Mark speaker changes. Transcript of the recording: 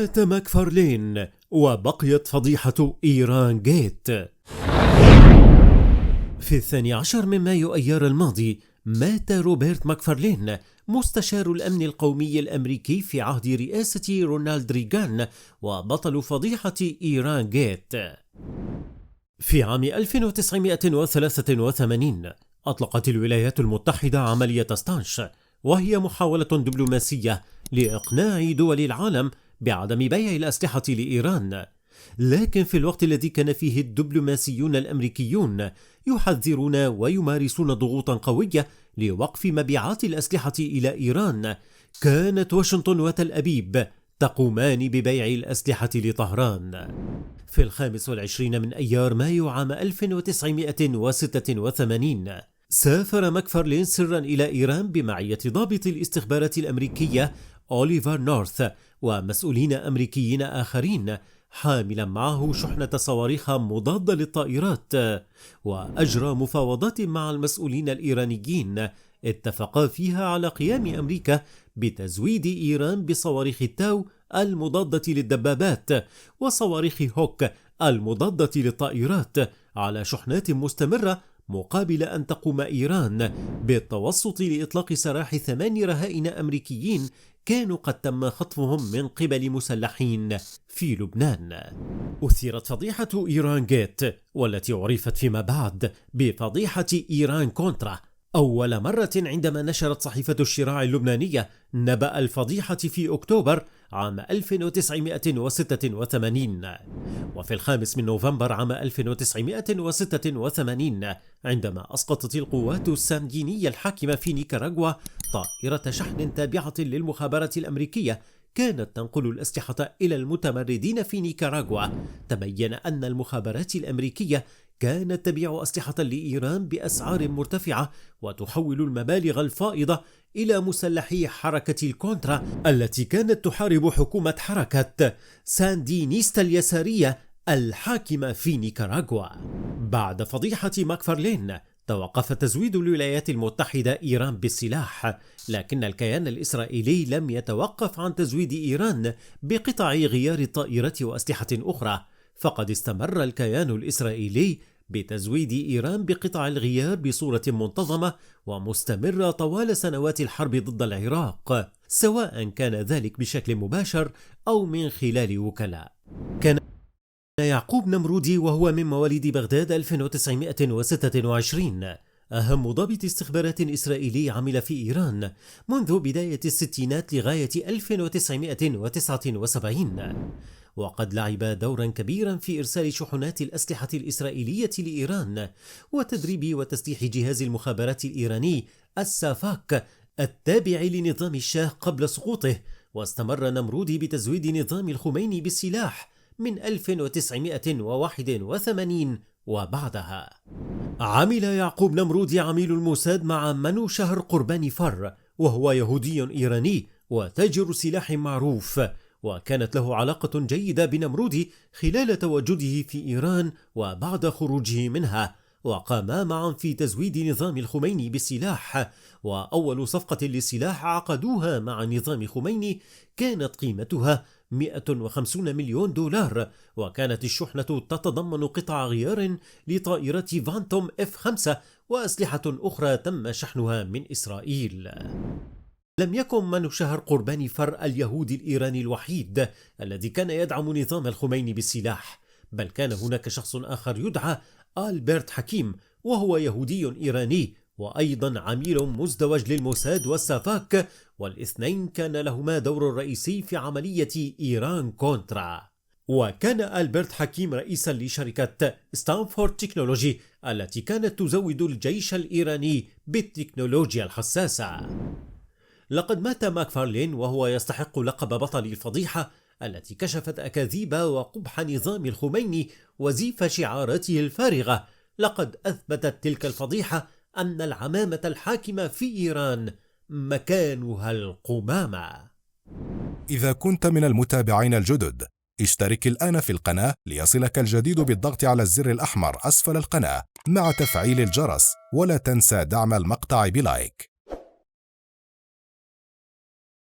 Speaker 1: مات ماكفارلين وبقيت فضيحة إيران جيت. في 12 من مايو أيار الماضي مات روبرت ماكفارلين مستشار الأمن القومي الأمريكي في عهد رئاسة رونالد ريغان وبطل فضيحة إيران جيت. في عام 1983 أطلقت الولايات المتحدة عملية ستانش، وهي محاولة دبلوماسية لإقناع دول العالم بعدم بيع الأسلحة لإيران، لكن في الوقت الذي كان فيه الدبلوماسيون الأمريكيون يحذرون ويمارسون ضغوطا قوية لوقف مبيعات الأسلحة إلى إيران، كانت واشنطن وتل أبيب تقومان ببيع الأسلحة لطهران. في 25 من أيار مايو عام 1986 سافر ماكفارلين سرا إلى إيران بمعية ضابط الاستخبارات الأمريكية أوليفر نورث ومسؤولين أمريكيين آخرين، حاملا معه شحنة صواريخ مضادة للطائرات، وأجرى مفاوضات مع المسؤولين الإيرانيين اتفقا فيها على قيام أمريكا بتزويد إيران بصواريخ التاو المضادة للدبابات وصواريخ هوك المضادة للطائرات على شحنات مستمرة، مقابل أن تقوم إيران بالتوسط لإطلاق سراح 8 رهائن أمريكيين كانوا قد تم خطفهم من قبل مسلحين في لبنان. أثيرت فضيحة إيران جيت، والتي عرفت فيما بعد بفضيحة إيران كونترا، أول مرة عندما نشرت صحيفة الشراع اللبنانية نبأ الفضيحة في أكتوبر عام 1986. وفي 5 من نوفمبر عام 1986 عندما أسقطت القوات الساندينية الحاكمة في نيكاراغوا طائرة شحن تابعة للمخابرات الأمريكية كانت تنقل الأسلحة إلى المتمردين في نيكاراغوا، تبين أن المخابرات الأمريكية كانت تبيع أسلحة لإيران بأسعار مرتفعة وتحول المبالغ الفائضة إلى مسلحي حركة الكونترا التي كانت تحارب حكومة حركة ساندينيستا اليسارية الحاكمة في نيكاراغوا. بعد فضيحة ماكفارلين توقف تزويد الولايات المتحدة إيران بالسلاح، لكن الكيان الإسرائيلي لم يتوقف عن تزويد إيران بقطع غيار الطائرات وأسلحة أخرى، فقد استمر الكيان الإسرائيلي بتزويد إيران بقطع الغيار بصورة منتظمة ومستمرة طوال سنوات الحرب ضد العراق، سواء كان ذلك بشكل مباشر أو من خلال وكلاء. كان يعقوب نمرودي، وهو من مواليد بغداد 1926، أهم ضابط استخبارات إسرائيلي عمل في إيران منذ بداية الستينات لغاية 1979، وقد لعب دورا كبيرا في إرسال شحنات الأسلحة الإسرائيلية لإيران وتدريب وتسليح جهاز المخابرات الإيراني السافاك التابع لنظام الشاه قبل سقوطه. واستمر نمرودي بتزويد نظام الخميني بالسلاح من 1981 وبعدها. عمل يعقوب نمرودي عميل الموساد مع منو شهر قرباني فر، وهو يهودي إيراني وتاجر سلاح معروف، وكانت له علاقة جيدة بنمرودي خلال تواجده في إيران وبعد خروجه منها، وقاما معا في تزويد نظام الخميني بالسلاح. وأول صفقة للسلاح عقدوها مع نظام خميني كانت قيمتها 150 مليون دولار، وكانت الشحنة تتضمن قطع غيار لطائرات فانتوم F5 وأسلحة أخرى تم شحنها من إسرائيل. لم يكن منو شهر قرباني فر اليهودي الإيراني الوحيد الذي كان يدعم نظام الخميني بالسلاح، بل كان هناك شخص آخر يدعى ألبرت حكيم، وهو يهودي إيراني وأيضا عميل مزدوج للموساد والسافاك، والاثنين كان لهما دور رئيسي في عملية إيران كونترا. وكان ألبرت حكيم رئيسا لشركة ستانفورد تكنولوجي التي كانت تزود الجيش الإيراني بالتكنولوجيا الحساسة. لقد مات ماكفارلين وهو يستحق لقب بطل الفضيحة التي كشفت أكاذيب وقبح نظام الخميني وزيف شعاراته الفارغة. لقد أثبتت تلك الفضيحة أن العمامة الحاكمة في إيران مكانها القمامة.
Speaker 2: إذا كنت من المتابعين الجدد، اشترك الآن في القناة ليصلك الجديد بالضغط على الزر الأحمر أسفل القناة مع تفعيل الجرس، ولا تنسى دعم المقطع بلايك.